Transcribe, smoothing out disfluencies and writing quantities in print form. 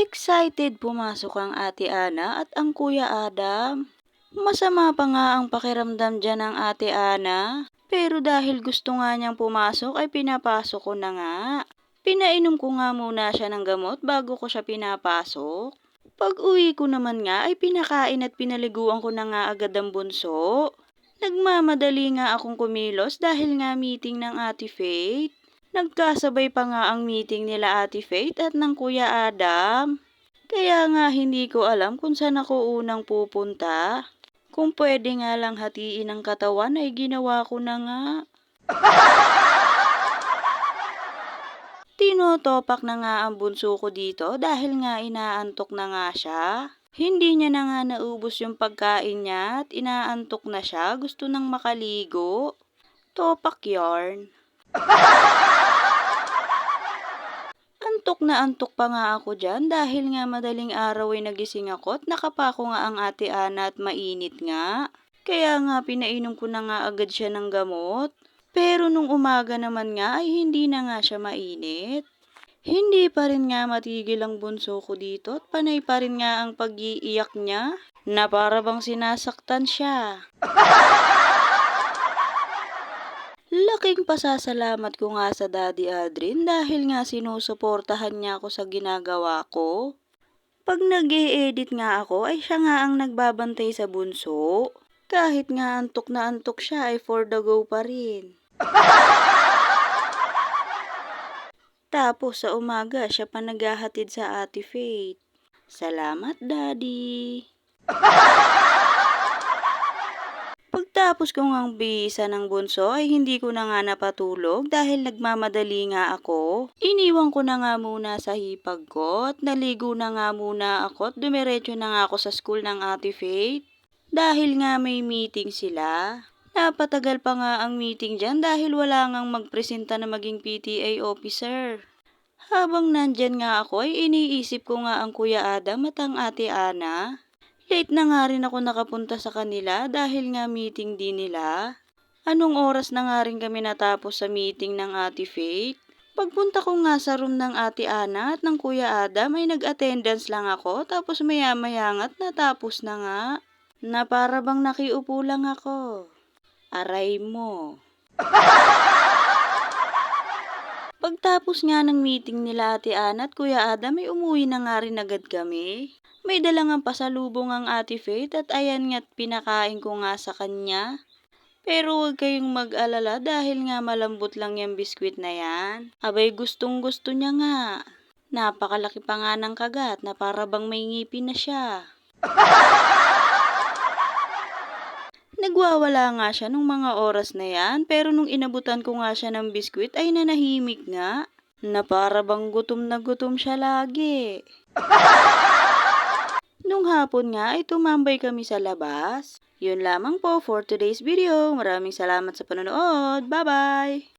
Excited pumasok ang Ate Ana at ang Kuya Adam. Masama pa nga ang pakiramdam diyan ng Ate Ana. Pero dahil gusto nga niyang pumasok ay pinapasok ko na nga. Pinainom ko nga muna siya ng gamot bago ko siya pinapasok. Pag uwi ko naman nga ay pinakain at pinaliguan ko na nga agad ang bunso. Nagmamadali nga akong kumilos dahil nga meeting ng Ate Faith. Nagkasabay pa nga ang meeting nila Ate Faith at ng Kuya Adam. Kaya nga hindi ko alam kung saan ako unang pupunta. Kung pwede nga lang hatiin ang katawan ay ginawa ko na nga. Tinotopak na nga ang bunso ko dito dahil nga inaantok na nga siya. Hindi niya na nga naubos yung pagkain niya at inaantok na siya. Gusto nang makaligo. Topak yarn. Antok pa nga ako dyan dahil nga madaling araw ay nagising ako at nakapako nga ang Ate Ana at mainit nga. Kaya nga pinainom ko na nga agad siya ng gamot. Pero nung umaga naman nga ay hindi na nga siya mainit. Hindi pa rin nga matigil ang bunso ko dito at panay pa rin nga ang pag-iiyak niya na para bang sinasaktan siya. Laking pasasalamat ko nga sa Daddy Adrin dahil nga sinusuportahan niya ako sa ginagawa ko. Pag nag-e-edit nga ako ay siya nga ang nagbabantay sa bunso. Kahit nga antok na antok siya ay for the go pa rin. Tapos sa umaga siya pa naghahatid sa Ate Faith. Salamat, Daddy. Pagtapos ko ngang bihisa ng bunso ay hindi ko na nga napatulog dahil nagmamadali nga ako. Iniwan ko na nga muna sa hipag ko at naligo na nga muna ako at dumiretso na nga ako sa school ng Ate Faith. Dahil nga may meeting sila. Napatagal pa nga ang meeting dyan dahil wala ngang magpresenta na maging PTA officer. Habang nandyan nga ako ay iniisip ko nga ang Kuya Adam at ang Ate Ana. Late na nga rin ako nakapunta sa kanila dahil nga meeting din nila. Anong oras na nga rin kami natapos sa meeting ng Ate Faith? Pagpunta ko nga sa room ng Ate Ana at ng Kuya Adam ay nag-attendance lang ako tapos maya-maya nga't natapos na nga. Na para bang nakiupo lang ako. Aray mo. Pagtapos nga ng meeting nila Ate Ana at Kuya Adam ay umuwi na nga rin agad kami. May dalang pasalubong ang Ate Faith at ayan nga't pinakain ko nga sa kanya. Pero huwag kayong mag-alala dahil nga malambot lang yung biskwit na yan. Abay gustong gusto niya nga. Napakalaki pa nga ng kagat na para bang may ngipin na siya. Nagwawala nga siya nung mga oras na yan pero nung inabutan ko nga siya ng biskwit ay nanahimik nga. Na para bang gutom na gutom siya lagi. Nung hapon nga ay tumambay kami sa labas. Yun lamang po for today's video. Maraming salamat sa panonood. Bye-bye!